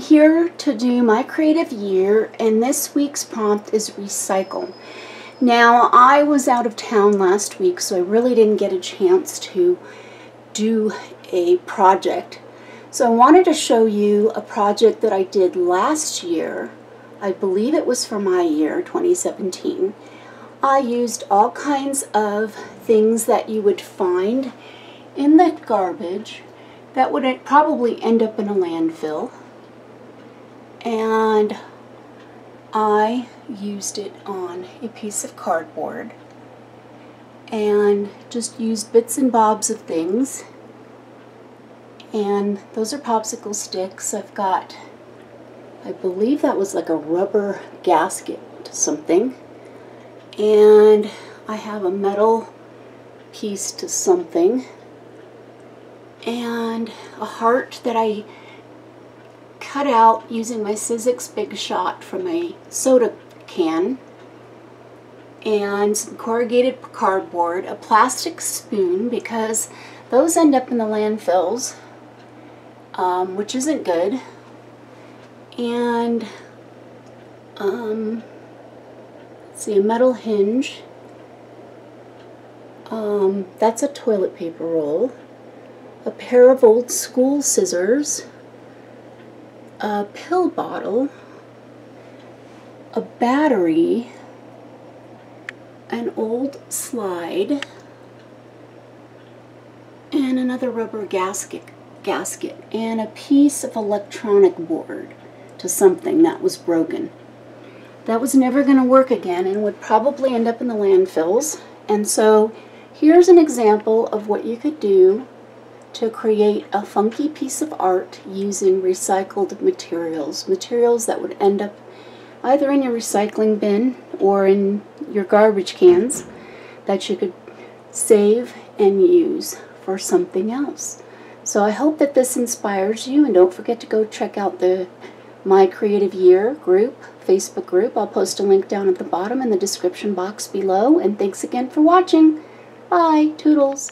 here to do my creative year, and this week's prompt is recycle. Now, I was out of town last week, so I really didn't get a chance to do a project. So I wanted to show you a project that I did last year. I believe it was for my year, 2017. I used all kinds of things that you would find in the garbage that would probably end up in a landfill. And I used it on a piece of cardboard and just used bits and bobs of things. And those are popsicle sticks. I've got, I believe that was like a rubber gasket to something. And I have a metal piece to something. And a heart that I cut out using my Sizzix Big Shot from a soda can, and some corrugated cardboard, a plastic spoon because those end up in the landfills, which isn't good, and let's see, a metal hinge, that's a toilet paper roll, a pair of old school scissors, a pill bottle, a battery, an old slide, and another rubber gasket, and a piece of electronic board to something that was broken. That was never going to work again and would probably end up in the landfills. And so here's an example of what you could do to create a funky piece of art using recycled materials that would end up either in your recycling bin or in your garbage cans that you could save and use for something else. So I hope that this inspires you, and don't forget to go check out the My Creative Year group, Facebook group. I'll post a link down at the bottom in the description box below, and thanks again for watching. Bye, toodles.